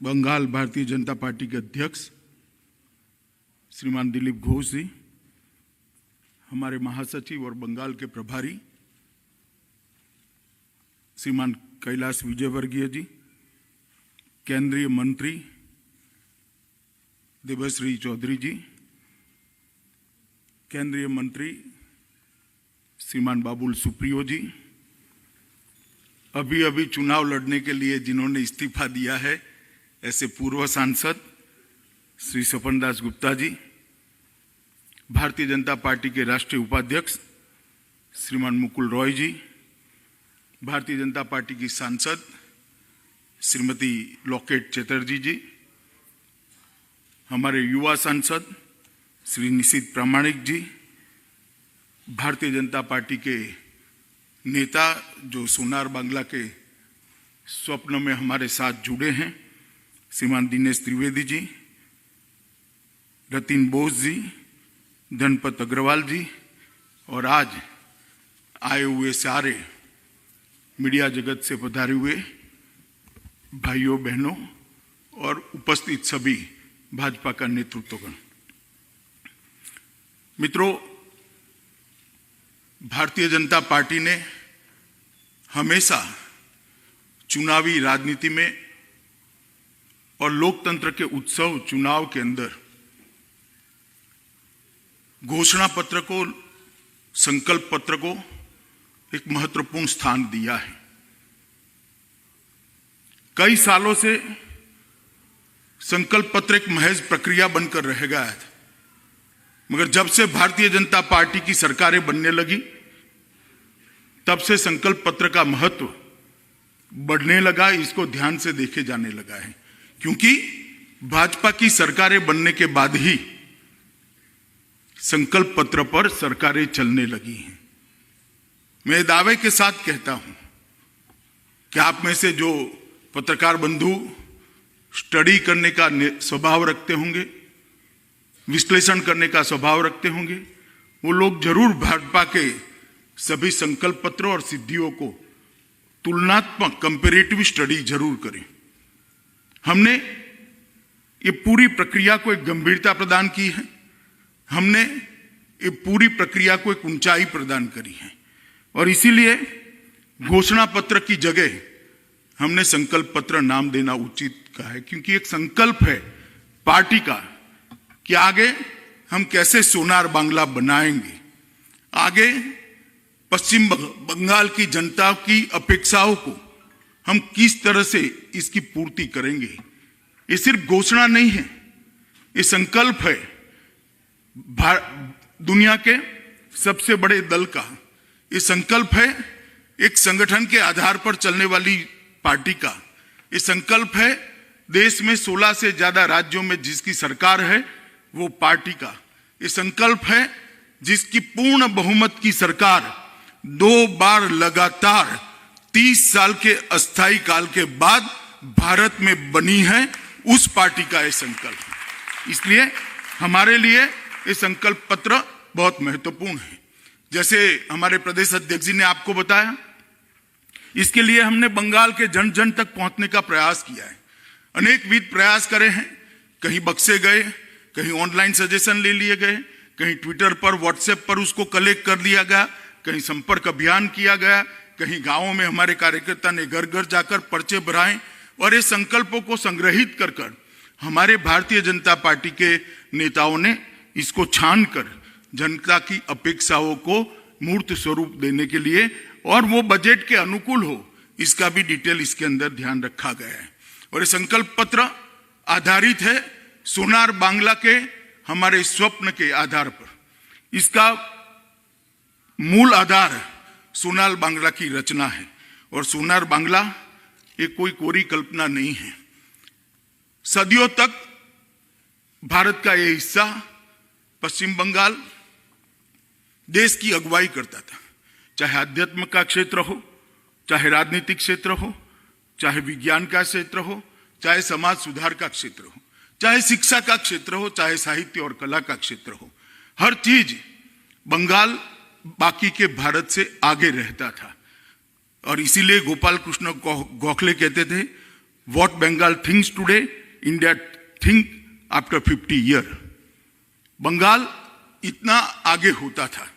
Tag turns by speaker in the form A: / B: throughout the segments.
A: Bengal Bharatiya Janata party के अध्यक्ष श्रीमान दिलीप घोष जी, हमारे महासचिव और बंगाल के प्रभारी श्रीमान कैलाश विजयवर्गीय जी, केंद्रीय मंत्री देवश्री चौधरी जी, केंद्रीय मंत्री श्रीमान बाबुल सुप्रियो जी, अभी अभी चुनाव लड़ने के लिए जिन्होंने इस्तीफा दिया है ऐसे पूर्व सांसद श्री सपन दास गुप्ता जी, भारतीय जनता पार्टी के राष्ट्रीय उपाध्यक्ष श्रीमान मुकुल रॉय जी, भारतीय जनता पार्टी की सांसद श्रीमती लॉकेट चटर्जी जी, हमारे युवा सांसद श्री निशित प्रामाणिक जी, भारतीय जनता पार्टी के नेता जो सोनार बांग्ला के स्वप्न में हमारे साथ जुड़े हैं श्रीमान दिनेश त्रिवेदी जी, रतिन बोस जी, धनपत अग्रवाल जी और आज आए हुए सारे मीडिया जगत से पधारे हुए भाइयों बहनों और उपस्थित सभी भाजपा का नेतृत्वगण। मित्रों, भारतीय जनता पार्टी ने हमेशा चुनावी राजनीति में और लोकतंत्र के उत्सव चुनाव के अंदर घोषणा पत्र को, संकल्प पत्र को एक महत्वपूर्ण स्थान दिया है। कई सालों से संकल्प पत्र एक महज प्रक्रिया बनकर रह गया था, मगर जब से भारतीय जनता पार्टी की सरकारें बनने लगी तब से संकल्प पत्र का महत्व बढ़ने लगा, इसको ध्यान से देखे जाने लगा है। क्योंकि भाजपा की सरकारें बनने के बाद ही संकल्प पत्र पर सरकारें चलने लगी हैं। मैं दावे के साथ कहता हूं कि आप में से जो पत्रकार बंधु स्टडी करने का स्वभाव रखते होंगे, विश्लेषण करने का स्वभाव रखते होंगे, वो लोग जरूर भाजपा के सभी संकल्प पत्र और सिद्धियों को तुलनात्मक कंपैरेटिव स्टडी जरूर करें। हमने ये पूरी प्रक्रिया को एक गंभीरता प्रदान की है, हमने ये पूरी प्रक्रिया को एक ऊंचाई प्रदान करी है और इसीलिए घोषणा पत्र की जगह हमने संकल्प पत्र नाम देना उचित कहा है। क्योंकि एक संकल्प है पार्टी का कि आगे हम कैसे सोनार बांग्ला बनाएंगे, आगे पश्चिम बंगाल की जनता की अपेक्षाओं को हम किस तरह से इसकी पूर्ति करेंगे। ये सिर्फ घोषणा नहीं है, ये संकल्प है दुनिया के सबसे बड़े दल का, ये संकल्प है एक संगठन के आधार पर चलने वाली पार्टी का, ये संकल्प है देश में 16 से ज्यादा राज्यों में जिसकी सरकार है वो पार्टी का, ये संकल्प है जिसकी पूर्ण बहुमत की सरकार 2 बार लगातार 30 साल के अस्थायी काल के बाद भारत में बनी है, उस पार्टी का यह संकल्प। इसलिए हमारे लिए ये संकल्प पत्र बहुत महत्वपूर्ण है। जैसे हमारे प्रदेश अध्यक्ष जी ने आपको बताया, इसके लिए हमने बंगाल के जन जन तक पहुंचने का प्रयास किया है। अनेक विध प्रयास करे हैं, कहीं बक्से गए, कहीं ऑनलाइन सजेशन ले लिए गए, कहीं ट्विटर पर व्हाट्सएप पर उसको कलेक्ट कर लिया गया, कहीं संपर्क अभियान किया गया, कहीं गांवों में हमारे कार्यकर्ता ने घर घर जाकर पर्चे भराए और ये संकल्पों को संग्रहित कर कर हमारे भारतीय जनता पार्टी के नेताओं ने इसको छानकर जनता की अपेक्षाओं को मूर्त स्वरूप देने के लिए और वो बजट के अनुकूल हो, इसका भी डिटेल इसके अंदर ध्यान रखा गया है। और ये संकल्प पत्र आधारित है सोनार बांग्ला के हमारे स्वप्न के आधार पर। इसका मूल आधार सोनार बांग्ला की रचना है और सोनार बांग्ला ये कोई कोरी कल्पना नहीं है। सदियों तक भारत का ये हिस्सा पश्चिम बंगाल देश की अगुवाई करता था, चाहे अध्यात्म का क्षेत्र हो, चाहे राजनीतिक क्षेत्र हो, चाहे विज्ञान का क्षेत्र हो, चाहे समाज सुधार का क्षेत्र हो, चाहे शिक्षा का क्षेत्र हो, चाहे साहित्य और कला का क्षेत्र हो। हर चीज बंगाल बाकी के भारत से आगे रहता था और इसीलिए गोपाल कृष्ण गोखले कहते थे what Bengal thinks today, India think after 50 year. Bengal इतना आगे होता था।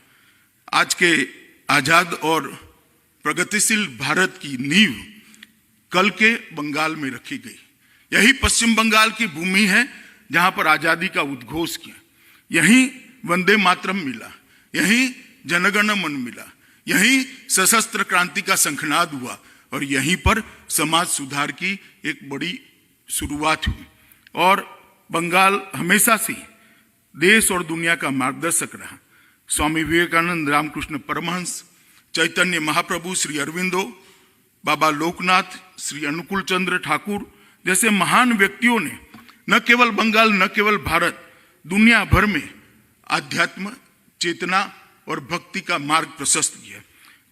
A: आज के आजाद और प्रगतिशील भारत की नींव कल के बंगाल में रखी गई। यही पश्चिम बंगाल की भूमि है जहां पर आजादी का उद्घोष किया। यहीं वंदे मातरम मिला, यहीं जनगण मन मिला, यहीं सशस्त्र क्रांति का शंखनाद हुआ और यहीं पर समाज सुधार की एक बड़ी शुरुआत हुई। और बंगाल हमेशा से देश और दुनिया का मार्गदर्शक रहा। स्वामी विवेकानंद, रामकृष्ण परमहंस, चैतन्य महाप्रभु, श्री अरविंदो, बाबा लोकनाथ, श्री अनुकूल चंद्र ठाकुर जैसे महान व्यक्तियों ने न केवल बंगाल, न केवल भारत, दुनिया भर में आध्यात्म, चेतना और भक्ति का मार्ग प्रशस्त किया।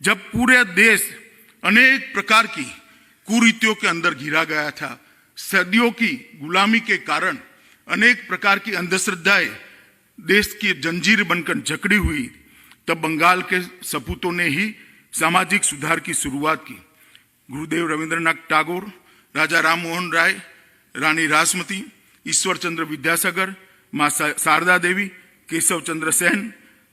A: जब पूरे देश अनेक प्रकार की कुरीतियों के अंदर घिरा गया था, सदियों की गुलामी के कारण अनेक प्रकार की अंधश्रद्धाएं देश की जंजीर बनकर जकड़ी हुई, तब बंगाल के सपूतों ने ही सामाजिक सुधार की शुरुआत की। गुरुदेव रविंद्रनाथ टैगोर, राजा राम मोहन राय, रानी रासमती, ईश्वर चंद्र विद्यासागर, मां शारदा देवी, केशव चंद्र सेन,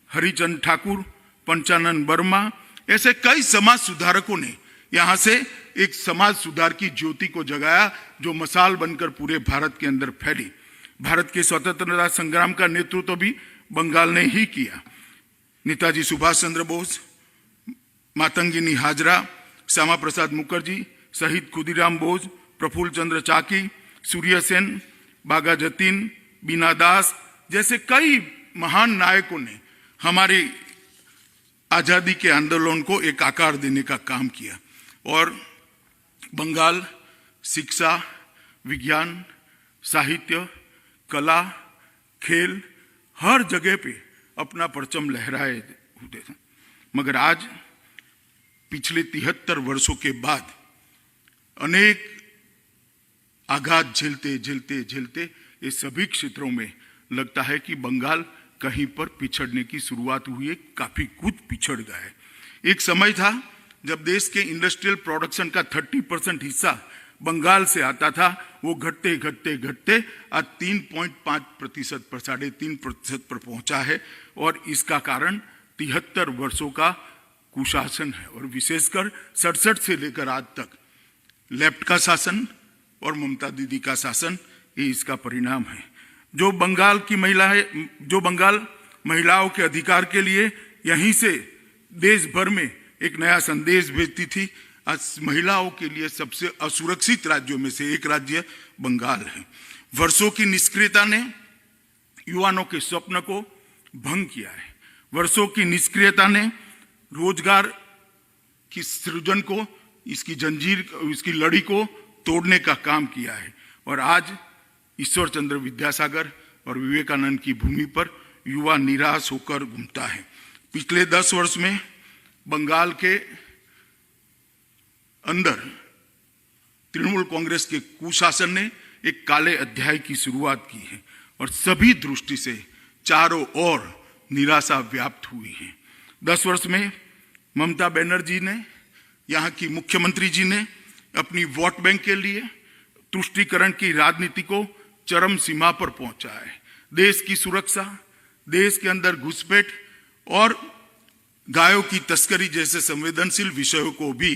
A: हरिचंद ठाकुर, पंचानन वर्मा, ऐसे कई समाज सुधारकों ने यहां से एक समाज सुधार की ज्योति को जगाया जो मशाल बनकर पूरे भारत के अंदर फैली। भारत के स्वतंत्रता संग्राम का नेतृत्व भी बंगाल ने ही किया। नेताजी सुभाष चंद्र बोस, मातंगिनी हाजरा, श्यामा प्रसाद मुखर्जी, शहीद खुदीराम बोस, प्रफुल्ल चंद्र चाकी, सूर्य सेन, बागा जतीन, बीना दास जैसे कई महान नायकों ने हमारी आजादी के आंदोलन को एक आकार देने का काम किया। और बंगाल शिक्षा, विज्ञान, साहित्य, कला, खेल हर जगह पे अपना परचम लहराए होते थे। मगर आज पिछले 73 वर्षों के बाद अनेक आघात झेलते झेलते झेलते ये सभी क्षेत्रों में लगता है कि बंगाल कहीं पर पिछड़ने की शुरुआत हुई है, काफी कुछ पिछड़ गया है। एक समय था जब देश के इंडस्ट्रियल प्रोडक्शन का 30% हिस्सा बंगाल से आता था, वो घटते घटते घटते आज 3.5% पर 3.5% पर पहुंचा है। और इसका कारण 73 वर्षों का कुशासन है और विशेषकर 67 से लेकर आज तक लेफ्ट का शासन और ममता दीदी का शासन, ये इसका परिणाम है। जो बंगाल महिलाओं के अधिकार के लिए यहीं से देश भर में एक नया संदेश भेजती थी, आज महिलाओं के लिए सबसे असुरक्षित राज्यों में से एक राज्य बंगाल है। वर्षों की निष्क्रियता ने युवाओं के स्वप्न को भंग किया है। वर्षों की निष्क्रियता ने रोजगार की सृजन को, इसकी जंजीर, इसकी लड़ी को तोड़ने का काम किया है। और आज ईश्वर चंद्र विद्यासागर और विवेकानंद की भूमि पर युवा निराश होकर घूमता है। पिछले 10 वर्ष में बंगाल के अंदर तृणमूल कांग्रेस के कुशासन ने एक काले अध्याय की शुरुआत की है और सभी दृष्टि से चारों ओर निराशा व्याप्त हुई है। 10 वर्ष में ममता बनर्जी ने, यहाँ की मुख्यमंत्री जी ने अपनी वोट बैंक के लिए तुष्टीकरण की राजनीति को चरम सीमा पर पहुंचा है। देश की सुरक्षा, देश के अंदर घुसपैठ और गायों की तस्करी जैसे संवेदनशील विषयों को भी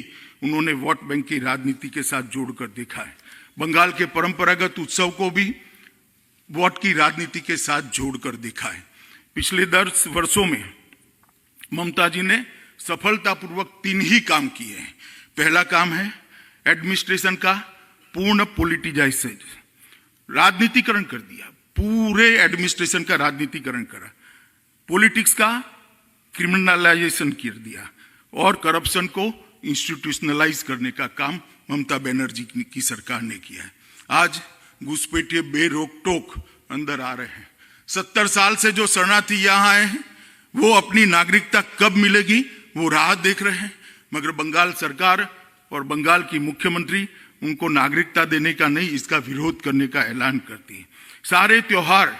A: उन्होंने वोट बैंक की राजनीति के साथ जोड़कर देखा है। बंगाल के परंपरागत उत्सव को भी वोट की राजनीति के साथ जोड़कर देखा है। पिछले 10 वर्षों में ममता जी ने सफलतापूर्वक 3 ही काम किए हैं। पहला काम है एडमिनिस्ट्रेशन का पूर्ण पॉलिटिजाइजेशन, राजनीतिकरण कर दिया, पूरे एडमिनिस्ट्रेशन का राजनीतिकरण करा, पॉलिटिक्स का क्रिमिनलाइजेशन कर दिया और करप्शन को इंस्टीट्यूशनलाइज करने का काम ममता बनर्जी की सरकार ने किया है। आज घुसपैठिए बेरोक टोक अंदर आ रहे हैं। 70 साल से जो शरणार्थी यहाँ आए हैं वो अपनी नागरिकता कब मिलेगी वो राह देख रहे हैं, मगर बंगाल सरकार और बंगाल की मुख्यमंत्री उनको नागरिकता देने का नहीं, इसका विरोध करने का ऐलान करती है। सारे त्योहार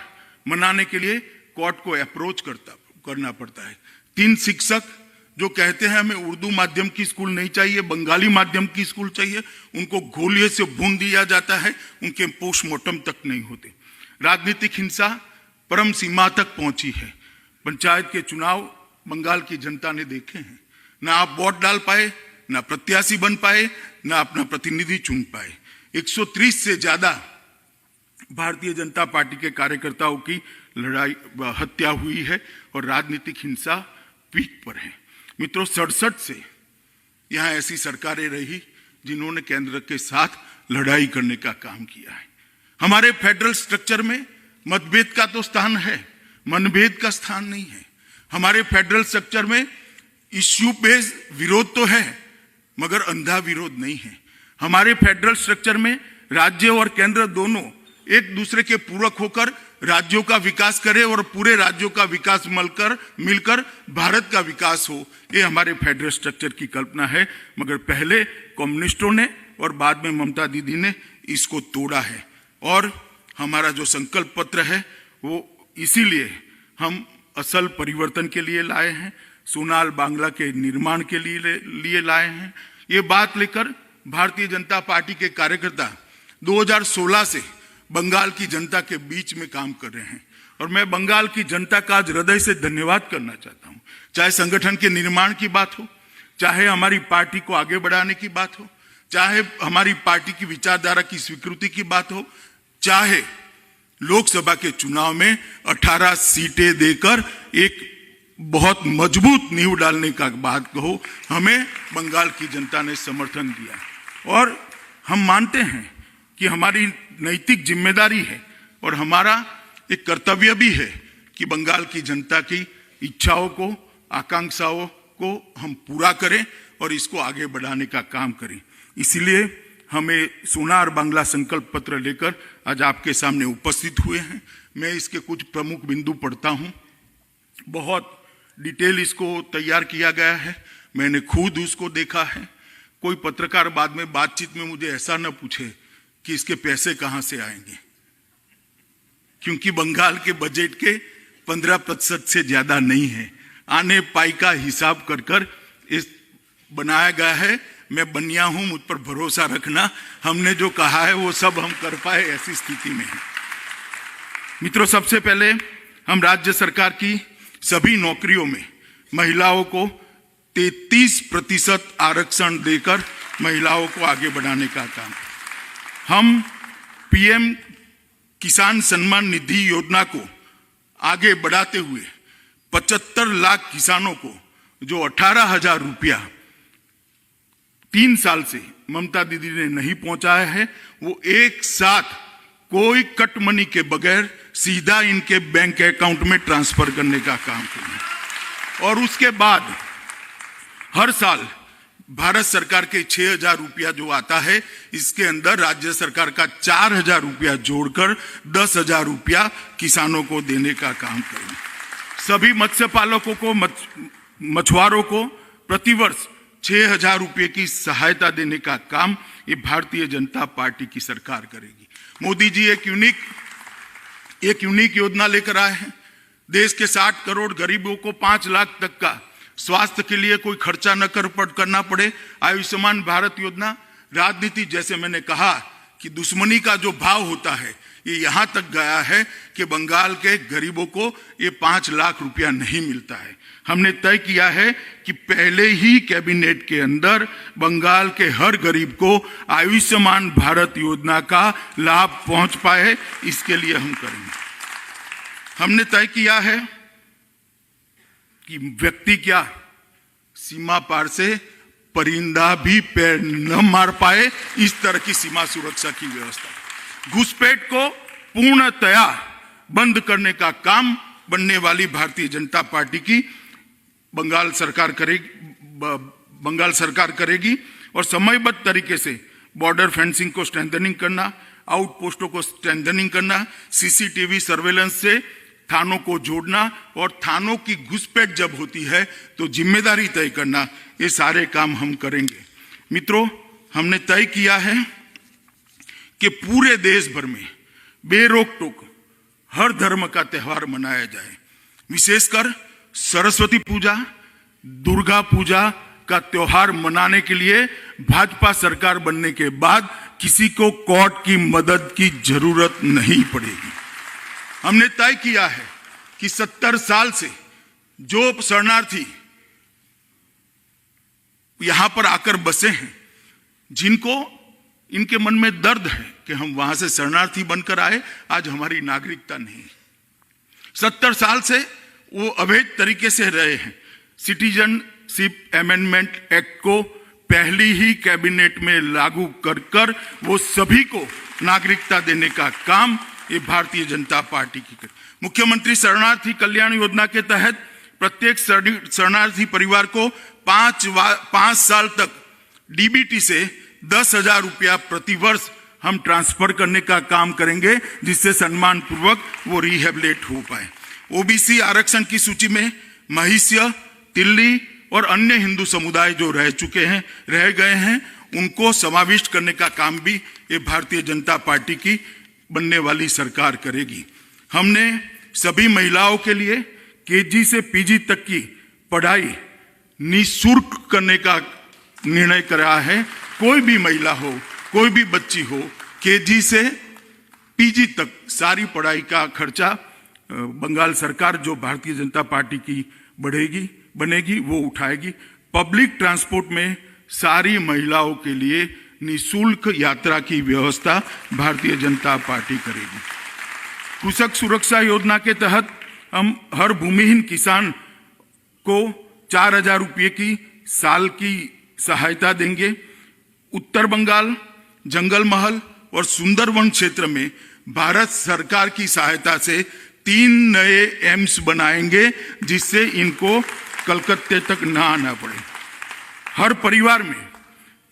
A: मनाने के लिए कोर्ट को अप्रोच करना पड़ता है। 3 शिक्षक जो कहते हैं हमें उर्दू माध्यम की स्कूल नहीं चाहिए, बंगाली माध्यम की स्कूल चाहिए, उनको गोलियों से भून दिया जाता है, उनके पोस्टमार्टम तक नहीं होते। राजनीतिक हिंसा परम सीमा तक पहुंची है। पंचायत के चुनाव बंगाल की जनता ने देखे हैं, ना आप वोट डाल पाए, ना प्रत्याशी बन पाए, ना अपना प्रतिनिधि चुन पाए। 130 से ज्यादा भारतीय जनता पार्टी के कार्यकर्ताओं की लड़ाई हत्या हुई है और राजनीतिक हिंसा पीक पर है। मित्रों, 67 से यहां ऐसी सरकारें रही जिन्होंने केंद्र के साथ लड़ाई करने का काम किया है। हमारे फेडरल स्ट्रक्चर में मतभेद का तो स्थान है, मनभेद का स्थान नहीं है। हमारे फेडरल स्ट्रक्चर में इश्यू बेस्ड विरोध तो है, मगर अंधा विरोध नहीं है। हमारे फेडरल स्ट्रक्चर में राज्य और केंद्र दोनों एक दूसरे के पूरक होकर राज्यों का विकास करे और पूरे राज्यों का विकास मिलकर भारत का विकास हो, ये हमारे फेडरल स्ट्रक्चर की कल्पना है। मगर पहले कम्युनिस्टों ने और बाद में ममता दीदी ने इसको तोड़ा है। और हमारा जो संकल्प पत्र है वो इसीलिए हम असल परिवर्तन के लिए लाए हैं, सोनार बांग्ला के निर्माण के लिए लाए हैं। ये बात लेकर भारतीय जनता पार्टी के कार्यकर्ता 2016 से बंगाल की जनता के बीच में काम कर रहे हैं और मैं बंगाल की जनता का आज हृदय से धन्यवाद करना चाहता हूं। चाहे संगठन के निर्माण की बात हो, चाहे हमारी पार्टी को आगे बढ़ाने की बात हो, चाहे हमारी पार्टी की विचारधारा की स्वीकृति की बात हो, चाहे लोकसभा के चुनाव में 18 सीटें देकर एक बहुत मजबूत नींव डालने का बात हो, हमें बंगाल की जनता ने समर्थन दिया। और हम मानते हैं कि हमारी नैतिक जिम्मेदारी है और हमारा एक कर्तव्य भी है कि बंगाल की जनता की इच्छाओं को, आकांक्षाओं को हम पूरा करें और इसको आगे बढ़ाने का काम करें। इसीलिए हमें सोनार बांग्ला संकल्प पत्र लेकर आज आपके सामने उपस्थित हुए हैं। मैं इसके कुछ प्रमुख बिंदु पढ़ता हूं। बहुत डिटेल इसको तैयार किया गया है, मैंने खुद उसको देखा है। कोई पत्रकार बाद में बातचीत में मुझे ऐसा न पूछे कि इसके पैसे कहां से आएंगे, क्योंकि बंगाल के बजट के 15% से ज्यादा नहीं है। आने पाई का हिसाब कर इस बनाया गया है। मैं बनिया हूं, मुझ पर भरोसा रखना, हमने जो कहा है वो सब हम कर पाए, ऐसी स्थिति में है। मित्रों, सबसे पहले हम राज्य सरकार की सभी नौकरियों में महिलाओं को 33% आरक्षण देकर महिलाओं को आगे बढ़ाने का काम। हम पीएम किसान सम्मान निधि योजना को आगे बढ़ाते हुए 75 लाख किसानों को जो 18,000 रुपया 3 साल से ममता दीदी ने नहीं पहुंचाया है, वो एक साथ कोई कट मनी के बगैर सीधा इनके बैंक अकाउंट में ट्रांसफर करने का काम करें। और उसके बाद हर साल भारत सरकार के 6,000 रुपया जो आता है, इसके अंदर राज्य सरकार का 4,000 रुपया जोड़कर 10,000 रुपया किसानों को देने का काम करें। सभी मत्स्य पालकों को, मछुआरों को प्रतिवर्ष 6,000 रुपये की सहायता देने का काम ये भारतीय जनता पार्टी की सरकार करेगी। मोदी जी एक यूनिक योजना लेकर आए हैं। देश के 60 करोड़ गरीबों को 5 लाख तक का स्वास्थ्य के लिए कोई खर्चा न करना पड़े। आयुष्मान भारत योजना। राजनीति, जैसे मैंने कहा कि दुश्मनी का जो भाव होता है, ये यहां तक गया है कि बंगाल के गरीबों को ये 5 लाख रुपया नहीं मिलता है। हमने तय किया है कि पहले ही कैबिनेट के अंदर बंगाल के हर गरीब को आयुष्मान भारत योजना का लाभ पहुंच पाए, इसके लिए हम करेंगे। हमने तय किया है कि व्यक्ति क्या, सीमा पार से परिंदा भी पैर न मार पाए, इस तरह की सीमा सुरक्षा की व्यवस्था। घुसपैठ को पूर्णतया बंद करने का काम बनने वाली भारतीय जनता पार्टी की बंगाल सरकार करेगी और समयबद्ध तरीके से बॉर्डर फेंसिंग को स्ट्रेंथनिंग करना, आउटपोस्टों को स्ट्रेंथनिंग करना, सीसीटीवी सर्वेलेंस से थानों को जोड़ना और थानों की घुसपैठ जब होती है तो जिम्मेदारी तय करना, ये सारे काम हम करेंगे। मित्रों, हमने तय किया है कि पूरे देश भर में बेरोक टोक हर धर्म का त्यौहार मनाया जाए। विशेषकर सरस्वती पूजा, दुर्गा पूजा का त्योहार मनाने के लिए भाजपा सरकार बनने के बाद किसी को कोर्ट की मदद की जरूरत नहीं पड़ेगी। हमने तय किया है कि 70 साल से जो शरणार्थी यहां पर आकर बसे हैं, जिनको इनके मन में दर्द है कि हम वहां से शरणार्थी बनकर आए, आज हमारी नागरिकता नहीं। 70 साल से वो अवैध तरीके से रहे हैं। सिटीजनशिप अमेंडमेंट एक्ट को पहली ही कैबिनेट में लागू कर वो सभी को नागरिकता देने का काम ये भारतीय जनता पार्टी की कर। मुख्यमंत्री शरणार्थी कल्याण योजना के तहत प्रत्येक शरणार्थी परिवार को 5 साल तक डीबीटी से 10,000 रुपया प्रतिवर्ष हम ट्रांसफर करने का काम करेंगे, जिससे सम्मान पूर्वक वो रिहेबिलिट हो पाए। ओबीसी आरक्षण की सूची में महिष्य, तिल्ली और अन्य हिंदू समुदाय जो रह गए हैं, उनको समाविष्ट करने का काम भी ये भारतीय जनता पार्टी की बनने वाली सरकार करेगी। हमने सभी महिलाओं के लिए केजी से पीजी तक की पढ़ाई निःशुल्क करने का निर्णय करा है। कोई भी महिला हो, कोई भी बच्ची हो, केजी से पीजी तक सारी पढ़ाई का खर्चा बंगाल सरकार, जो भारतीय जनता पार्टी की बनेगी, वो उठाएगी। पब्लिक ट्रांसपोर्ट में सारी महिलाओं के लिए निःशुल्क यात्रा की व्यवस्था भारतीय जनता पार्टी करेगी। कृषक सुरक्षा योजना के तहत हम हर भूमिहीन किसान को 4,000 रुपये की साल की सहायता देंगे। उत्तर बंगाल, जंगल महल और सुंदरवन क्षेत्र में भारत सरकार की सहायता से 3 नए एम्स बनाएंगे, जिससे इनको कलकत्ते तक ना आना पड़े। हर परिवार में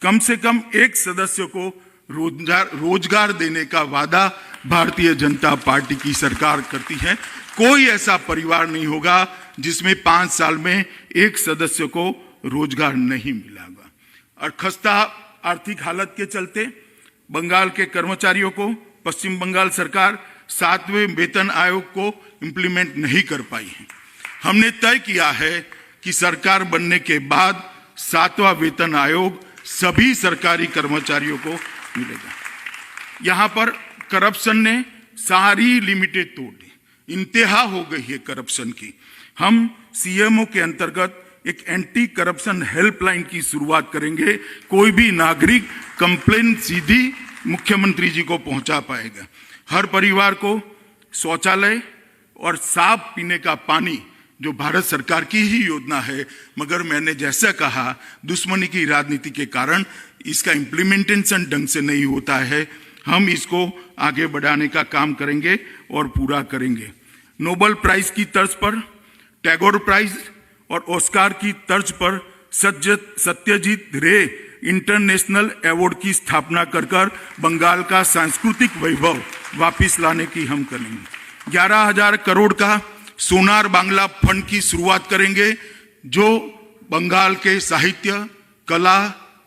A: कम से कम एक सदस्य को रोजगार देने का वादा भारतीय जनता पार्टी की सरकार करती है। कोई ऐसा परिवार नहीं होगा जिसमें 5 साल में एक सदस्य को रोजगार नहीं मिलेगा। और खस्ता आर्थिक हालत के चलते बंगाल के कर्मचारियों को पश्चिम बंगाल सरकार 7वें वेतन आयोग को इंप्लीमेंट नहीं कर पाई है। हमने तय किया है कि सरकार बनने के बाद 7वां वेतन आयोग सभी सरकारी कर्मचारियों को मिलेगा। यहां पर करप्शन ने सारी लिमिटेड तोड़ दी, इंतहा हो गई है करप्शन की। हम सीएमओ के अंतर्गत एक एंटी करप्शन हेल्पलाइन की शुरुआत करेंगे। कोई भी नागरिक कंप्लेन सीधी मुख्यमंत्री जी को पहुंचा पाएगा। हर परिवार को शौचालय और साफ पीने का पानी, जो भारत सरकार की ही योजना है, मगर मैंने जैसा कहा दुश्मनी की राजनीति के कारण इसका इम्प्लीमेंटेशन ढंग से नहीं होता है। हम इसको आगे बढ़ाने का काम करेंगे और पूरा करेंगे। नोबेल प्राइज की तर्ज पर, टैगोर प्राइज और ऑस्कार की तर्ज पर सत्यजीत रे इंटरनेशनल अवार्ड की स्थापना कर बंगाल का सांस्कृतिक वैभव वापिस लाने की हम करेंगे। 11,000 करोड़ का सोनार बांग्ला फंड की शुरुआत करेंगे, जो बंगाल के साहित्य, कला,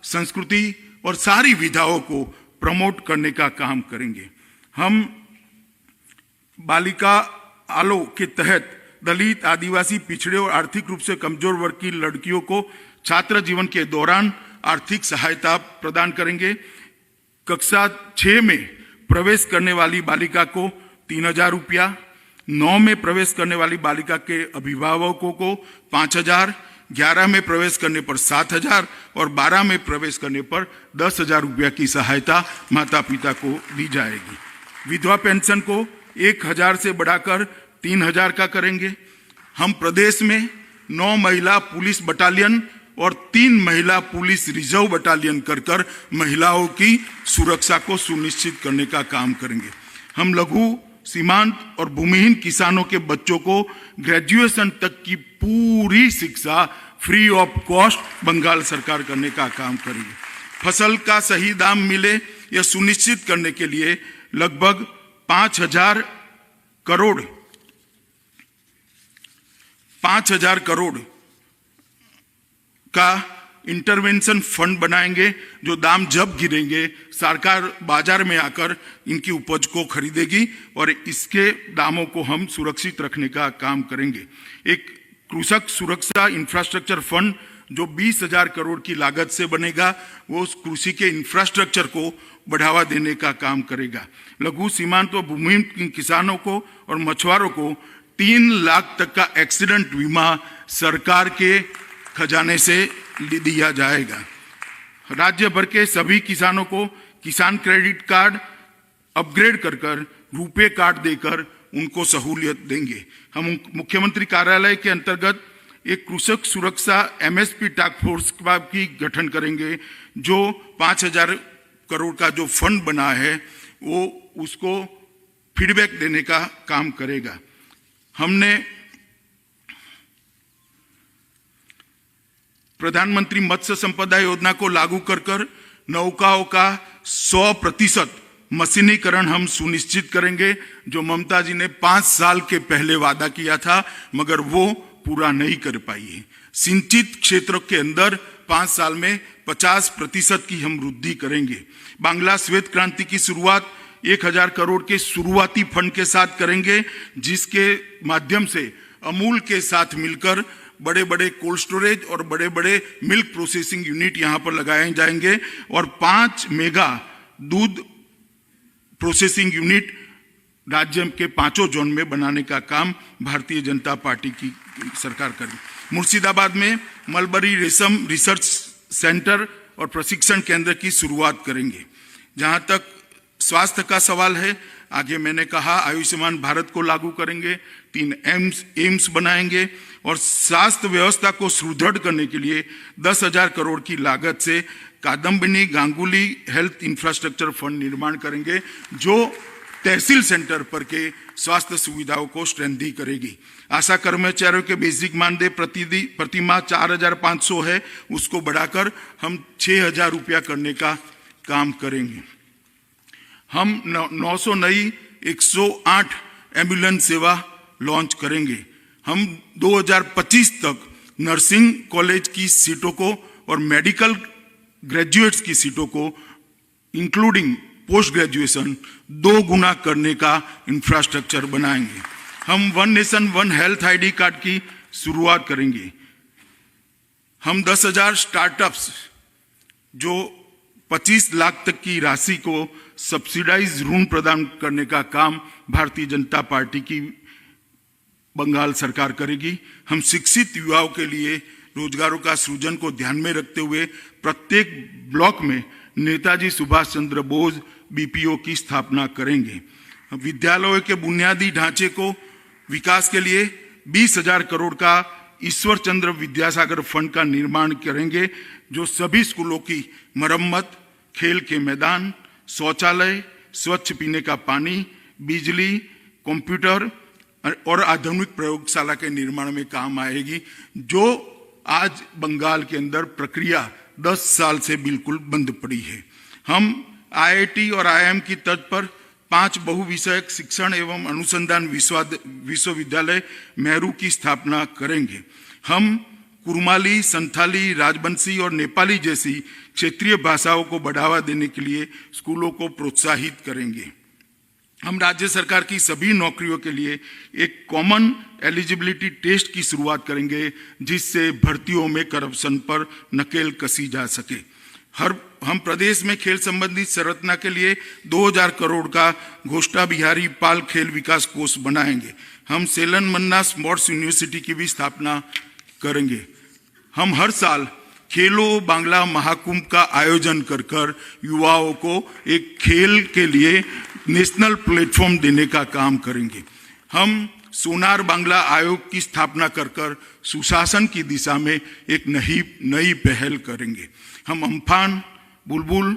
A: संस्कृति और सारी विधाओं को प्रमोट करने का काम करेंगे। हम बालिका आलो के तहत दलित, आदिवासी, पिछड़े और आर्थिक रूप से कमजोर वर्ग की लड़कियों को छात्र जीवन के दौरान आर्थिक सहायता प्रदान करेंगे। कक्षा 6 में प्रवेश करने वाली बालिका को 3,000 रुपया, 9 में प्रवेश करने वाली बालिका के अभिभावकों को 5,000, 11 में प्रवेश करने पर 7,000 और 12 में प्रवेश करने पर 10,000 रुपया की सहायता माता पिता को दी जाएगी। विधवा पेंशन को 1,000 से बढ़ाकर 3,000 का करेंगे। हम प्रदेश में 9 महिला पुलिस बटालियन और 3 महिला पुलिस रिजर्व बटालियन कर महिलाओं की सुरक्षा को सुनिश्चित करने का काम करेंगे। हम लघु, सीमांत और भूमिहीन किसानों के बच्चों को ग्रेजुएशन तक की पूरी शिक्षा फ्री ऑफ कॉस्ट बंगाल सरकार करने का काम करेगी। फसल का सही दाम मिले यह सुनिश्चित करने के लिए लगभग 5,000 करोड़ का इंटरवेंशन फंड बनाएंगे, जो दाम जब गिरेंगे सरकार बाजार में आकर इनकी उपज को खरीदेगी और इसके दामों को हम सुरक्षित रखने का काम करेंगे। एक कृषक सुरक्षा इंफ्रास्ट्रक्चर फंड जो 20,000 करोड़ की लागत से बनेगा, वो उस कृषि के इंफ्रास्ट्रक्चर को बढ़ावा देने का काम करेगा। लघु सीमांत और भूमिहीन किसानों को और मछुआरों को 3 लाख तक का एक्सीडेंट बीमा सरकार के खजाने से दिया जाएगा। राज्य भर के सभी किसानों को किसान क्रेडिट कार्ड अपग्रेड कर रुपे कार्ड देकर उनको सहूलियत देंगे। हम मुख्यमंत्री कार्यालय के अंतर्गत एक कृषक सुरक्षा MSP टास्क फोर्स की गठन करेंगे, जो 5,000 करोड़ का जो फंड बना है वो उसको फीडबैक देने का काम करेगा। हमने प्रधानमंत्री मत्स्य संपदा योजना को लागू कर नौकाओं का 100% मशीनीकरण हम सुनिश्चित करेंगे, जो ममता जी ने 5 साल के पहले वादा किया था मगर वो पूरा नहीं कर पाई है। सिंचित क्षेत्रों के अंदर 5 साल में 50% की हम वृद्धि करेंगे। बांग्ला श्वेत क्रांति की शुरुआत 1,000 करोड़ के शुरुआती फंड के साथ करेंगे, जिसके माध्यम से अमूल के साथ मिलकर बड़े बड़े कोल्ड स्टोरेज और बड़े बड़े मिल्क प्रोसेसिंग यूनिट यहाँ पर लगाए जाएंगे और 5 मेगा दूध प्रोसेसिंग यूनिट राज्य के 5 जोन में बनाने का काम भारतीय जनता पार्टी की सरकार करेगी। मुर्शिदाबाद में मलबरी रेशम रिसर्च सेंटर और प्रशिक्षण केंद्र की शुरुआत करेंगे। जहां तक स्वास्थ्य का सवाल है, आगे मैंने कहा आयुष्मान भारत को लागू करेंगे, 3 एम्स बनाएंगे और स्वास्थ्य व्यवस्था को सुदृढ़ करने के लिए 10,000 करोड़ की लागत से Kadambini Ganguly health infrastructure fund निर्माण करेंगे, जो तहसील सेंटर पर के स्वास्थ्य सुविधाओं को स्ट्रेंथी करेगी। आशा कर्मचारियों के बेसिक मानदेय प्रति माह 4,500 है, उसको बढ़ाकर हम 6,000 रुपया करने का काम करेंगे। हम 900 नई 108 एम्बुलेंस सेवा लॉन्च करेंगे। हम 2025 तक नर्सिंग कॉलेज की सीटों को और मेडिकल ग्रेजुएट्स की सीटों को इंक्लूडिंग पोस्ट ग्रेजुएशन 2 गुना करने का इंफ्रास्ट्रक्चर बनाएंगे। हम 1 नेशन 1 हेल्थ ID कार्ड की शुरुआत करेंगे। हम 10,000 स्टार्टअप्स जो 25 लाख तक की राशि को सब्सिडाइज ऋण प्रदान करने का काम भारतीय जनता पार्टी की बंगाल सरकार करेगी। हम शिक्षित युवाओं के लिए रोजगारों का सृजन को ध्यान में रखते हुए प्रत्येक ब्लॉक में नेताजी सुभाष चंद्र बोस BPO की स्थापना करेंगे। विद्यालयों के बुनियादी ढांचे को विकास के लिए 20,000 करोड़ का ईश्वर चंद्र विद्यासागर फंड का निर्माण करेंगे, जो सभी स्कूलों की मरम्मत, खेल के मैदान, शौचालय, स्वच्छ पीने का पानी, बिजली, कंप्यूटर और आधुनिक प्रयोगशाला के निर्माण में काम आएगी, जो आज बंगाल के अंदर प्रक्रिया 10 साल से बिल्कुल बंद पड़ी है। हम IIT और IIM की तर्ज पर 5 बहुविषयक शिक्षण एवं अनुसंधान विश्वविद्यालय मेहरू की स्थापना करेंगे। हम कुरमाली, संथाली, राजबंशी और नेपाली जैसी क्षेत्रीय भाषाओं को बढ़ावा देने के लिए स्कूलों को प्रोत्साहित करेंगे। हम राज्य सरकार की सभी नौकरियों के लिए एक कॉमन एलिजिबिलिटी टेस्ट की शुरुआत करेंगे, जिससे भर्तियों में करप्शन पर नकेल कसी जा सके। हम प्रदेश में खेल संबंधी संरचना के लिए 2,000 करोड़ का घोष्टा बिहारी पाल खेल विकास कोष बनाएंगे। हम सेलन मन्ना स्पोर्ट्स यूनिवर्सिटी की भी स्थापना करेंगे। हम हर साल खेलो बांग्ला महाकुंभ का आयोजन कर युवाओं को एक खेल के लिए नेशनल प्लेटफॉर्म देने का काम करेंगे। हम सोनार बांग्ला आयोग की स्थापना कर सुशासन की दिशा में एक नई पहल करेंगे। हम अम्फान, बुलबुल,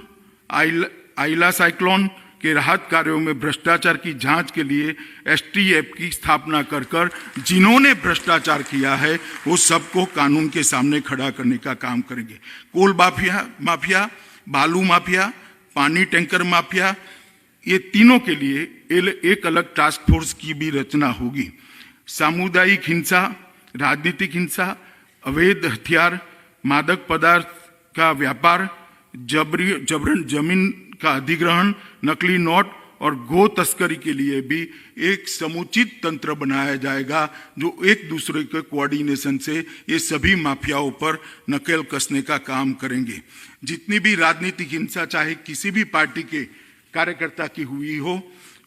A: आइला साइक्लोन के राहत कार्यों में भ्रष्टाचार की जांच के लिए STF की स्थापना कर जिन्होंने भ्रष्टाचार किया है वो सबको कानून के सामने खड़ा करने का काम करेंगे। कोल माफिया, बालू माफिया, पानी टैंकर माफिया, ये तीनों के लिए एक अलग टास्क फोर्स की भी रचना होगी। सामुदायिक हिंसा, राजनीतिक हिंसा, अवैध हथियार, मादक पदार्थ का व्यापार, जबरन जमीन का अधिग्रहण, नकली नोट और गो तस्करी के लिए भी एक समुचित तंत्र बनाया जाएगा, जो एक दूसरे के कोऑर्डिनेशन से ये सभी माफियाओं पर नकेल कसने का काम करेंगे। जितनी भी राजनीतिक हिंसा चाहे किसी भी पार्टी के कार्यकर्ता की हुई हो,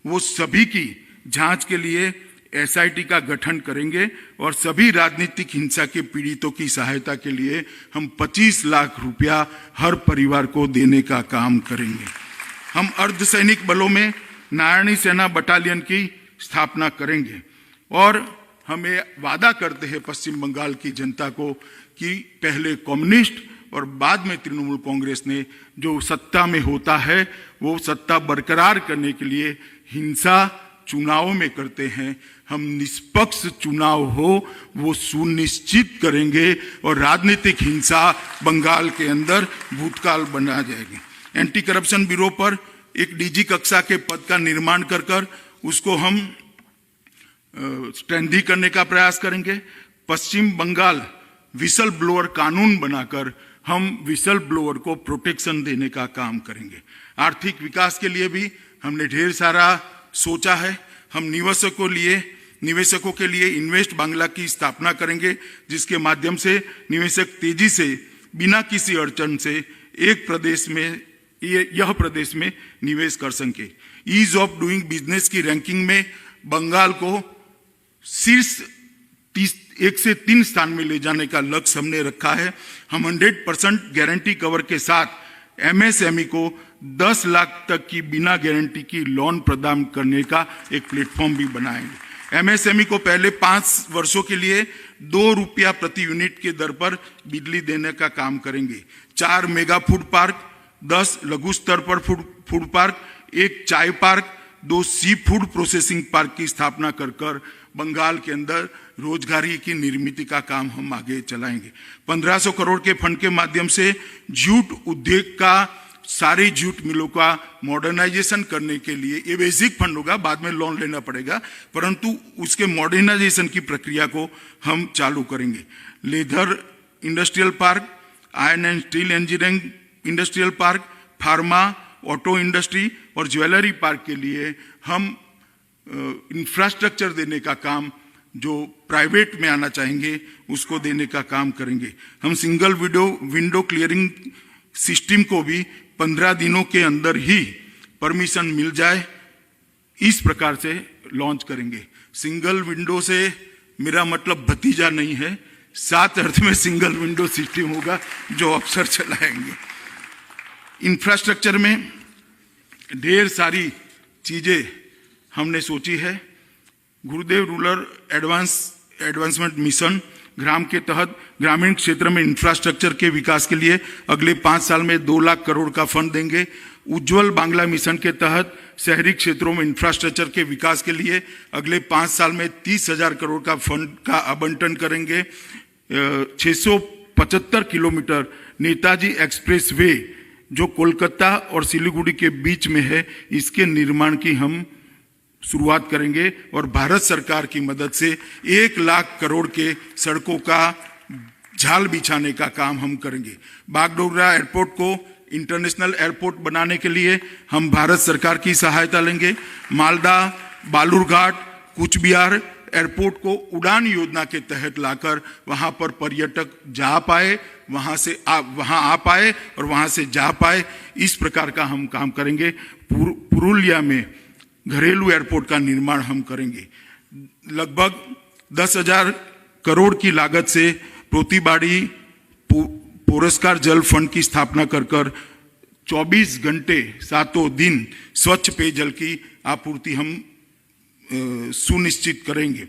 A: वो सभी की जांच के लिए एसआईटी का गठन करेंगे और सभी राजनीतिक हिंसा के पीड़ितों की सहायता के लिए हम 25 लाख रुपया हर परिवार को देने का काम करेंगे। हम अर्धसैनिक बलों में नारायणी सेना बटालियन की स्थापना करेंगे और हमें वादा करते हैं पश्चिम बंगाल की जनता को कि पहले कम्युनिस्ट और बाद में तृणमूल कांग्रेस ने जो सत्ता में होता है वो सत्ता बरकरार करने के लिए हिंसा चुनाव में करते हैं। हम निष्पक्ष चुनाव हो वो सुनिश्चित करेंगे और राजनीतिक हिंसा बंगाल के अंदर भूतकाल बना जाएगी। एंटी करप्शन ब्यूरो पर एक डीजी कक्षा के पद का निर्माण कर उसको हम स्ट्रेंथी करने का प्रयास करेंगे। पश्चिम बंगाल विसल ब्लोअर कानून बनाकर हम विसल ब्लोअर को प्रोटेक्शन देने का काम करेंगे। आर्थिक विकास के लिए भी हमने ढेर सारा सोचा है। हम निवेशकों के लिए इन्वेस्ट बांग्ला की स्थापना करेंगे, जिसके माध्यम से निवेशक तेजी से बिना किसी अड़चन से यह प्रदेश में निवेश कर सके। ईज ऑफ डूइंग बिजनेस की रैंकिंग में बंगाल को शीर्ष 1 से 3 स्थान में ले जाने का लक्ष्य हमने रखा है। हम 100% गारंटी कवर के साथ एमएसएमई को 10 लाख तक की बिना गारंटी की लोन प्रदान करने का एक प्लेटफॉर्म भी बनाएंगे। एमएसएमई को पहले 5 वर्षों के लिए 2 रुपया प्रति यूनिट के दर पर बिजली देने का काम करेंगे। 4 मेगा फूड पार्क, 10 लघु स्तर पर फूड पार्क, 1 चाय park, 2 sea food processing park की स्थापना कर बंगाल के अंदर रोजगारी की निर्मित का काम हम आगे चलाएंगे। 1500 करोड़ के फंड के माध्यम से जूट उद्योग का सारी जूट मिलों का मॉडर्नाइजेशन करने के लिए, ये बेसिक फंड होगा, बाद में लोन लेना पड़ेगा, परंतु उसके मॉडर्नाइजेशन की प्रक्रिया को हम चालू करेंगे। Leather industrial park, iron and steel engineering industrial park, pharma, auto industry और ज्वेलरी पार्क के लिए हम इंफ्रास्ट्रक्चर देने का काम, जो प्राइवेट में आना चाहेंगे उसको देने का काम करेंगे। हम सिंगल विंडो क्लियरिंग सिस्टम को भी 15 दिनों के अंदर ही परमिशन मिल जाए, इस प्रकार से लॉन्च करेंगे। सिंगल विंडो से मेरा मतलब भतीजा नहीं है, 7 अर्थ में सिंगल विंडो सिस्टम होगा जो अफसर चलाएंगे। इंफ्रास्ट्रक्चर में ढेर सारी चीजें हमने सोची है। गुरुदेव रूरल एडवांसमेंट मिशन ग्राम के तहत ग्रामीण क्षेत्र में इंफ्रास्ट्रक्चर के विकास के लिए अगले 5 साल में 2 लाख करोड़ का फंड देंगे। उज्ज्वल बांग्ला मिशन के तहत शहरी क्षेत्रों में इंफ्रास्ट्रक्चर के विकास के लिए अगले 5 साल में 30,000 करोड़ का फंड का आवंटन करेंगे। 675 किलोमीटर नेताजी एक्सप्रेस वे जो कोलकाता और सिलीगुड़ी के बीच में है, इसके निर्माण की हम शुरुआत करेंगे और भारत सरकार की मदद से 1 लाख करोड़ के सड़कों का जाल बिछाने का काम हम करेंगे। बागडोगरा एयरपोर्ट को इंटरनेशनल एयरपोर्ट बनाने के लिए हम भारत सरकार की सहायता लेंगे। मालदा, बालूरघाट, कुछ बिहार एयरपोर्ट को उड़ान योजना के तहत लाकर वहां पर पर्यटक जा पाए, वहां आ पाए और वहां से जा पाए, इस प्रकार का हम काम करेंगे। पुरुलिया में घरेलू एयरपोर्ट का निर्माण हम करेंगे। लगभग 10,000 करोड़ की लागत से पोतीबाड़ी पुरस्कार जल फंड की स्थापना कर 24 घंटे 7 दिन स्वच्छ पेयजल की आपूर्ति हम सुनिश्चित करेंगे।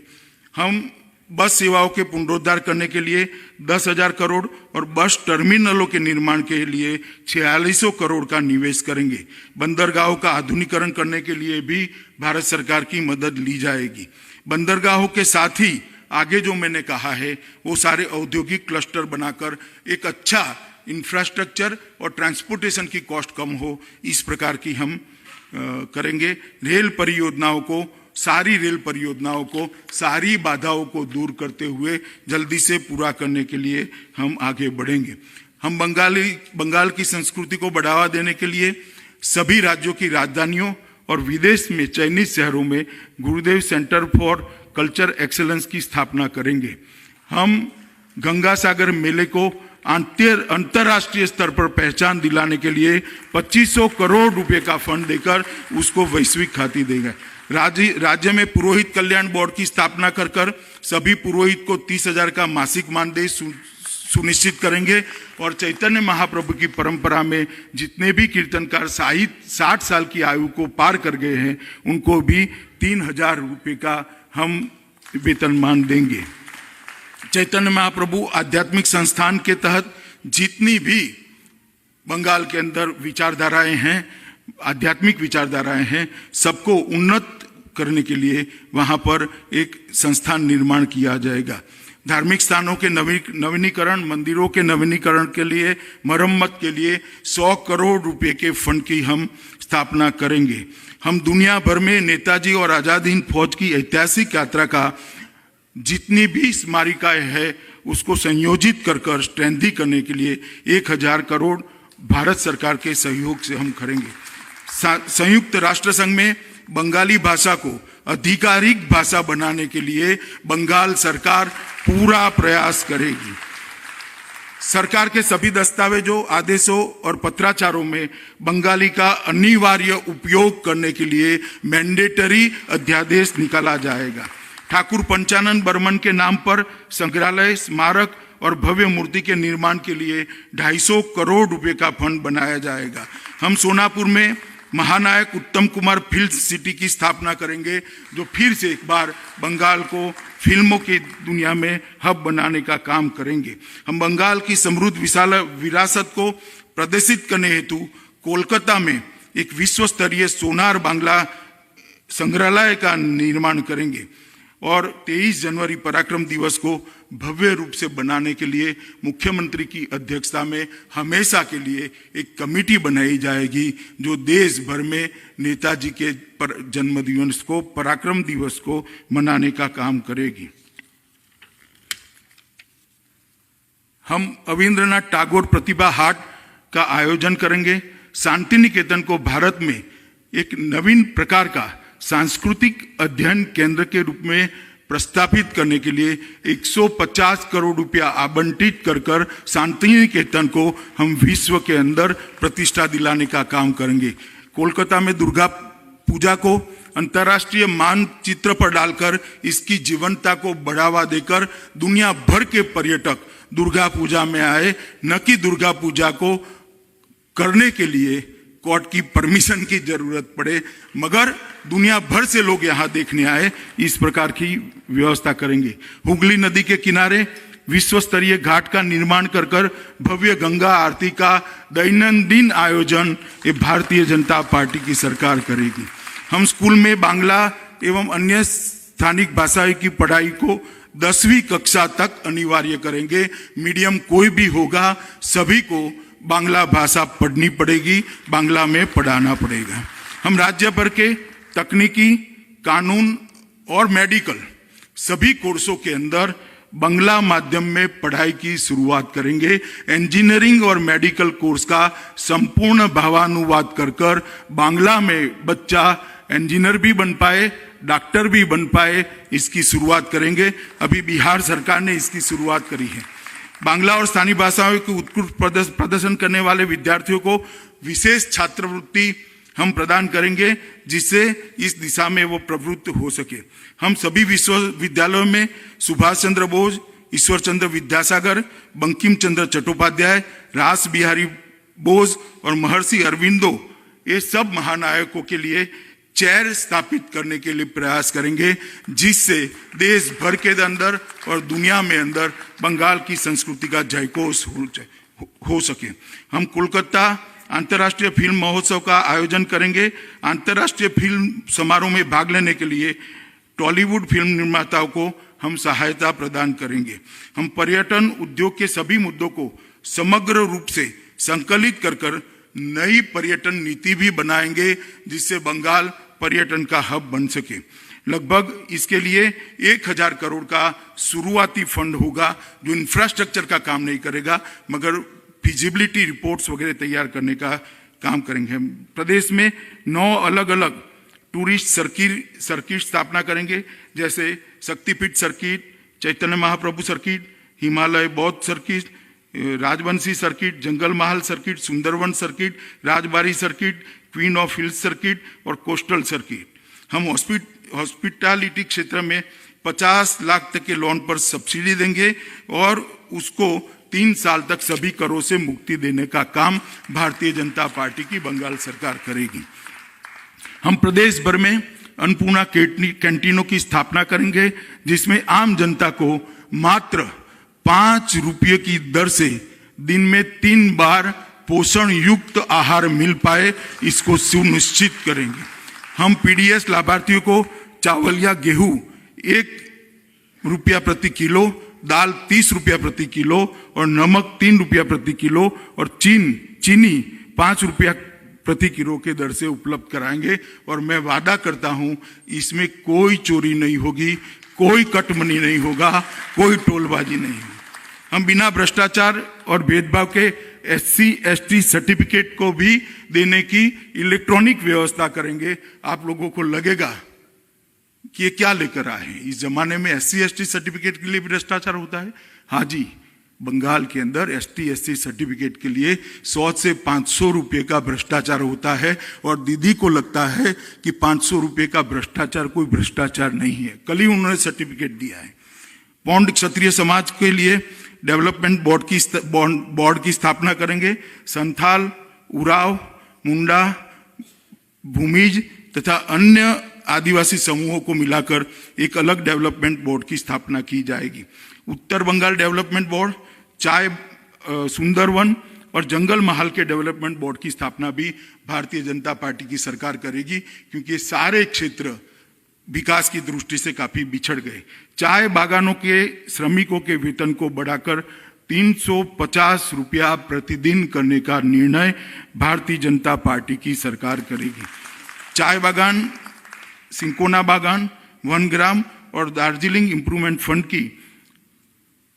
A: हम बस सेवाओं के पुनरुद्धार करने के लिए 10,000 करोड़ और बस टर्मिनलों के निर्माण के लिए 4600 करोड़ का निवेश करेंगे। बंदरगाहों का आधुनिकीकरण करने के लिए भी भारत सरकार की मदद ली जाएगी। बंदरगाहों के साथ ही आगे जो मैंने कहा है वो सारे औद्योगिक क्लस्टर बनाकर एक अच्छा इंफ्रास्ट्रक्चर और ट्रांसपोर्टेशन की कॉस्ट कम हो, इस प्रकार की हम करेंगे। सारी रेल परियोजनाओं को सारी बाधाओं को दूर करते हुए जल्दी से पूरा करने के लिए हम आगे बढ़ेंगे। हम बंगाल की संस्कृति को बढ़ावा देने के लिए सभी राज्यों की राजधानियों और विदेश में चयनित शहरों में गुरुदेव सेंटर फॉर कल्चर एक्सेलेंस की स्थापना करेंगे। हम गंगा सागर मेले को अंतर्राष्ट्रीय स्तर पर पहचान दिलाने के लिए 2500 करोड़ रुपए का फंड देकर उसको वैश्विक ख्याति देंगे। राज्य में पुरोहित कल्याण बोर्ड की स्थापना कर सभी पुरोहित को 30,000 का मासिक मानदेय सुनिश्चित करेंगे और चैतन्य महाप्रभु की परंपरा में जितने भी कीर्तनकार 60 साल की आयु को पार कर गए हैं उनको भी 3,000 रुपये का हम वेतनमान देंगे। चैतन्य महाप्रभु आध्यात्मिक संस्थान के तहत जितनी भी बंगाल के अंदर विचारधाराएं हैं, आध्यात्मिक विचारधाराएं हैं, सबको उन्नत करने के लिए वहां पर एक संस्थान निर्माण किया जाएगा। धार्मिक स्थानों के नवीनीकरण, मंदिरों के नवीनीकरण के लिए, मरम्मत के लिए 100 करोड़ रुपए के फंड की हम स्थापना करेंगे। हम दुनिया भर में नेताजी और आजाद हिंद फौज की ऐतिहासिक यात्रा का जितनी भी स्मारिकाएं है उसको संयोजित कर स्ट्रेंथी करने के लिए 1,000 करोड़ भारत सरकार के सहयोग से हम करेंगे। संयुक्त राष्ट्र संघ में बंगाली भाषा को आधिकारिक भाषा बनाने के लिए बंगाल सरकार पूरा प्रयास करेगी। सरकार के सभी दस्तावेजों, आदेशों और पत्राचारों में बंगाली का अनिवार्य उपयोग करने के लिए मैंडेटरी अध्यादेश निकाला जाएगा। ठाकुर पंचानन बर्मन के नाम पर संग्रहालय, स्मारक और भव्य मूर्ति के निर्माण के लिए 250 करोड़ रुपए का फंड बनाया जाएगा। हम सोनापुर में महानायक उत्तम कुमार फिल्म सिटी की स्थापना करेंगे, जो फिर से एक बार बंगाल को फिल्मों की दुनिया में हब बनाने का काम करेंगे। हम बंगाल की समृद्ध विशाल विरासत को प्रदर्शित करने हेतु कोलकाता में एक विश्व स्तरीय सोनार बांग्ला संग्रहालय का निर्माण करेंगे और 23 जनवरी पराक्रम दिवस को भव्य रूप से बनाने के लिए मुख्यमंत्री की अध्यक्षता में हमेशा के लिए एक कमेटी बनाई जाएगी जो देश भर में नेताजी के जन्मदिवस को, पराक्रम दिवस को मनाने का काम करेगी। हम अविंद्रनाथ टैगोर प्रतिभा हाट का आयोजन करेंगे। शांति निकेतन को भारत में एक नवीन प्रकार का सांस्कृतिक अध्ययन केंद्र के रूप में प्रस्तापित करने के लिए 150 करोड़ रुपया आवंटित कर शांति निकेतन को हम विश्व के अंदर प्रतिष्ठा दिलाने का काम करेंगे। कोलकाता में दुर्गा पूजा को अंतर्राष्ट्रीय मानचित्र पर डालकर इसकी जीवंतता को बढ़ावा देकर दुनिया भर के पर्यटक दुर्गा पूजा में आए, न कि दुर्गा पूजा को करने के लिए कोर्ट की परमिशन की जरूरत पड़े, मगर दुनिया भर से लोग यहाँ देखने आए, इस प्रकार की व्यवस्था करेंगे। हुगली नदी के किनारे विश्व स्तरीय घाट का निर्माण कर भव्य गंगा आरती का दैनंदिन आयोजन ये भारतीय जनता पार्टी की सरकार करेगी। हम स्कूल में बांग्ला एवं अन्य स्थानिक भाषाओं की पढ़ाई को 10वीं कक्षा तक अनिवार्य करेंगे। मीडियम कोई भी होगा, सभी को बांग्ला भाषा पढ़नी पड़ेगी, बांग्ला में पढ़ाना पड़ेगा। हम राज्य भर के तकनीकी, कानून और मेडिकल सभी कोर्सों के अंदर बांग्ला माध्यम में पढ़ाई की शुरुआत करेंगे। इंजीनियरिंग और मेडिकल कोर्स का संपूर्ण भावानुवाद कर बांग्ला में बच्चा इंजीनियर भी बन पाए, डॉक्टर भी बन पाए, इसकी शुरुआत करेंगे। अभी बिहार सरकार ने इसकी शुरुआत करी है। बांग्ला और स्थानीय भाषाओं के उत्कृष्ट प्रदर्शन करने वाले विद्यार्थियों को विशेष छात्रवृत्ति हम प्रदान करेंगे, जिससे इस दिशा में वो प्रवृत्त हो सके। हम सभी विश्वविद्यालयों में सुभाष चंद्र बोस, ईश्वर चंद्र विद्यासागर, बंकिम चंद्र चट्टोपाध्याय, रास बिहारी बोस और महर्षि अरविंदो, ये सब महानायकों के लिए चेयर स्थापित करने के लिए प्रयास करेंगे, जिससे देश भर के अंदर और दुनिया में अंदर बंगाल की संस्कृति का जयघोष हो सके। हम कोलकाता अंतर्राष्ट्रीय फिल्म महोत्सव का आयोजन करेंगे। अंतर्राष्ट्रीय फिल्म समारोह में भाग लेने के लिए टॉलीवुड फिल्म निर्माताओं को हम सहायता प्रदान करेंगे। हम पर्यटन उद्योग के सभी मुद्दों को समग्र रूप से संकलित कर नई पर्यटन नीति भी बनाएंगे, जिससे बंगाल पर्यटन का हब बन सके। लगभग इसके लिए 1,000 करोड़ का शुरुआती फंड होगा, जो इंफ्रास्ट्रक्चर का काम नहीं करेगा मगर फिजिबिलिटी रिपोर्ट्स वगैरह तैयार करने का काम करेंगे। प्रदेश में 9 अलग अलग टूरिस्ट सर्किट स्थापना करेंगे, जैसे शक्तिपीठ सर्किट, चैतन्य महाप्रभु सर्किट, हिमालय बौद्ध circuit, Rajbanshi circuit, Jangal Mahal circuit, Sundarban circuit, Rajbari circuit, queen of hills circuit और कोस्टल सर्किट। हम हॉस्पिटैलिटी क्षेत्र में 50 लाख तक के लोन पर सब्सिडी देंगे और उसको 3 साल तक सभी करों से मुक्ति देने का काम भारतीय जनता पार्टी की बंगाल सरकार करेगी। हम प्रदेश भर में अन्नपूर्णा कैंटीनों की स्थापना करेंगे, जिसमें आम जनता को मात्र 5 रुपये की दर से दिन में 3 बार पोषण युक्त आहार मिल पाए, इसको सुनिश्चित करेंगे। हम पीडीएस लाभार्थियों को चावल या गेहूं 1 रुपया प्रति किलो, दाल 30 रुपया प्रति किलो और नमक 3 रुपया प्रति किलो और चीनी 5 रुपया प्रति किलो के दर से उपलब्ध कराएंगे। और मैं वादा करता हूं इसमें कोई चोरी नहीं होगी, कोई कटमनी नहीं होगा, कोई टोलबाजी नहीं होगी। हम बिना भ्रष्टाचार और भेदभाव के SC/ST सर्टिफिकेट को भी देने की इलेक्ट्रॉनिक व्यवस्था करेंगे। आप लोगों को लगेगा कि ये क्या लेकर आए हैं, इस जमाने में SC/ST सर्टिफिकेट के लिए भ्रष्टाचार होता है? हाँ जी, बंगाल के अंदर ST/SC सर्टिफिकेट के लिए 100 से 500 रुपये का भ्रष्टाचार होता है और दीदी को लगता है कि 500 रुपये का भ्रष्टाचार कोई भ्रष्टाचार नहीं है। कल ही उन्होंने सर्टिफिकेट दिया है। पौंड क्षत्रिय समाज के लिए डेवलपमेंट बोर्ड की स्थापना करेंगे। संथाल, उराव, मुंडा, भूमिज तथा अन्य आदिवासी समूहों को मिलाकर एक अलग डेवलपमेंट बोर्ड की स्थापना की जाएगी। उत्तर बंगाल डेवलपमेंट बोर्ड, चाय, सुंदरवन और जंगल महल के डेवलपमेंट बोर्ड की स्थापना भी भारतीय जनता पार्टी की सरकार करेगी, क्योंकि ये सारे क्षेत्र विकास की दृष्टि से काफी बिछड़ गए। चाय बागानों के श्रमिकों के वेतन को बढ़ाकर 350 रुपया प्रतिदिन करने का निर्णय भारतीय जनता पार्टी की सरकार करेगी। चाय बागान, सिंकोना बागान, वनग्राम और दार्जिलिंग इंप्रूवमेंट फंड की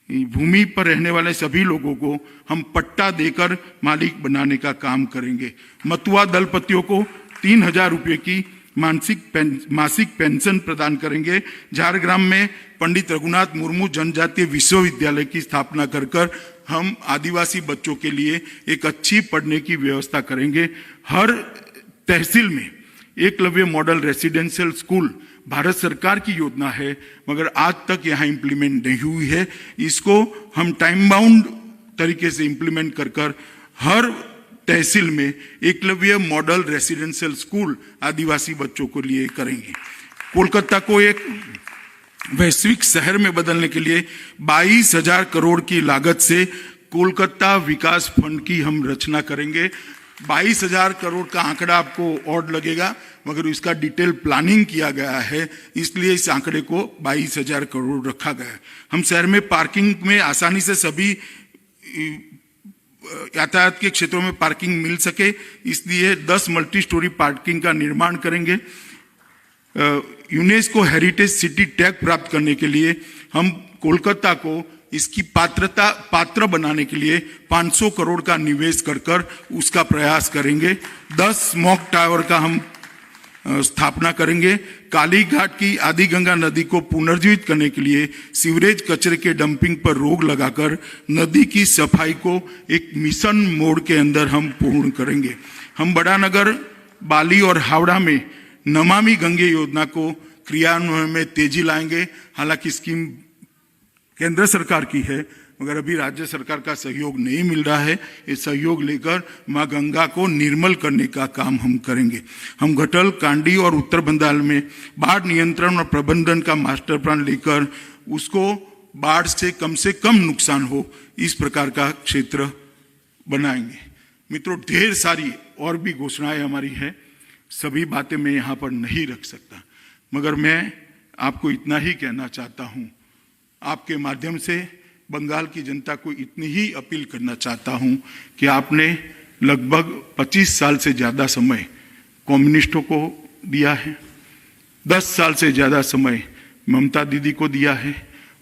A: भूमि पर रहने वाले सभी लोगों को हम पट्टा देकर मालिक बनाने का काम करेंगे। मतुआ दलपतियों को 3000 रुपये की मासिक पेंशन प्रदान करेंगे। झारग्राम में पंडित रघुनाथ मुर्मू जनजातीय विश्वविद्यालय की स्थापना कर हम आदिवासी बच्चों के लिए एक अच्छी पढ़ने की व्यवस्था करेंगे। हर तहसील में Eklavya model residential school Bharat सरकार की योजना है, मगर आज तक यहाँ इंप्लीमेंट नहीं हुई है। इसको हम टाइम बाउंड तरीके से इंप्लीमेंट कर हर तहसील में एकलव्य मॉडल रेसिडेंशियल स्कूल आदिवासी बच्चों को लिए करेंगे। कोलकाता को एक वैश्विक शहर में बदलने के लिए 22,000 करोड़ की लागत से कोलकाता विकास फंड की हम रचना करेंगे। 22,000 करोड़ का आंकड़ा आपको ऑड लगेगा, मगर इसका डिटेल प्लानिंग किया गया है, इसलिए इस आंकड़े को 22,000 करोड़ रखा गया है। हम शहर में पार्किंग में आसानी से सभी यातायात के क्षेत्रों में पार्किंग मिल सके, इसलिए 10 मल्टी स्टोरी पार्किंग का निर्माण करेंगे। यूनेस्को हेरिटेज सिटी टैग प्राप्त करने के लिए हम कोलकाता को इसकी पात्र बनाने के लिए 500 करोड़ का निवेश कर उसका प्रयास करेंगे। 10 स्मॉग टावर का हम स्थापना करेंगे। काली घाट की आदि गंगा नदी को पुनर्जीवित करने के लिए सीवरेज कचरे के डंपिंग पर रोक लगाकर नदी की सफाई को एक मिशन मोड के अंदर हम पूर्ण करेंगे। हम बड़ा नगर, बाली और हावड़ा में नमामि गंगे योजना को क्रियान्वयन में तेजी लाएंगे। हालांकि स्कीम केंद्र सरकार की है, मगर अभी राज्य सरकार का सहयोग नहीं मिल रहा है। ये सहयोग लेकर मां गंगा को निर्मल करने का काम हम करेंगे। हम घटल, कांडी और उत्तर बंगाल में बाढ़ नियंत्रण और प्रबंधन का मास्टर प्लान लेकर उसको बाढ़ से कम नुकसान हो, इस प्रकार का क्षेत्र बनाएंगे। मित्रों, ढेर सारी और भी घोषणाएं हमारी है, सभी बातें मैं यहाँ पर नहीं रख सकता, मगर मैं आपको इतना ही कहना चाहता हूँ। आपके माध्यम से बंगाल की जनता को इतनी ही अपील करना चाहता हूं कि आपने लगभग 25 साल से ज्यादा समय कम्युनिस्टों को दिया है, 10 साल से ज्यादा समय ममता दीदी को दिया है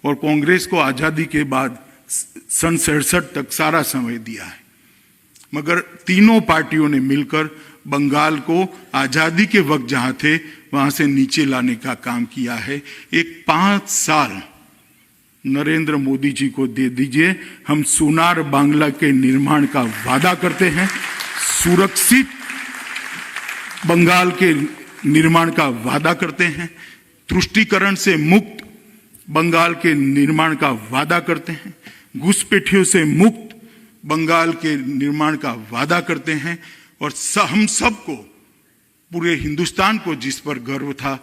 A: और कांग्रेस को आजादी के बाद सन 67 तक सारा समय दिया है, मगर तीनों पार्टियों ने मिलकर बंगाल को आजादी के वक्त जहां थे वहां से नीचे लाने का काम किया है। एक 5 साल नरेंद्र मोदी जी को दे दीजिए, हम सोनार बांग्ला के निर्माण का वादा करते हैं, सुरक्षित बंगाल के निर्माण का वादा करते हैं, तुष्टीकरण से मुक्त बंगाल के निर्माण का वादा करते हैं, घुसपैठियों से मुक्त बंगाल के निर्माण का वादा करते हैं। और हम सबको, पूरे हिंदुस्तान को जिस पर गर्व था,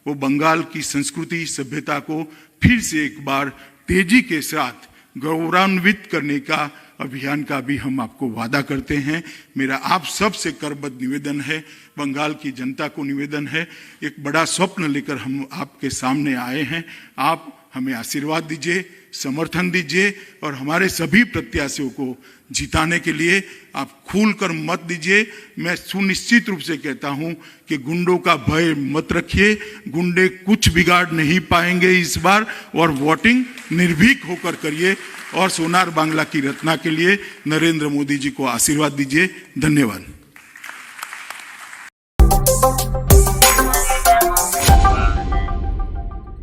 A: वो बंगाल की संस्कृति सभ्यता को फिर से एक बार तेजी के साथ गौरवान्वित करने का अभियान का भी हम आपको वादा करते हैं। मेरा आप सब से करबद्ध निवेदन है, बंगाल की जनता को निवेदन है, एक बड़ा स्वप्न लेकर हम आपके सामने आए हैं। आप हमें आशीर्वाद दीजिए, समर्थन दीजिए और हमारे सभी प्रत्याशियों को जिताने के लिए आप खुलकर मत दीजिए। मैं सुनिश्चित रूप से कहता हूं कि गुंडों का भय मत रखिए, गुंडे कुछ बिगाड़ नहीं पाएंगे इस बार, और वोटिंग निर्भीक होकर करिए और सोनार बांग्ला की रचना के लिए नरेंद्र मोदी जी को आशीर्वाद दीजिए। धन्यवाद।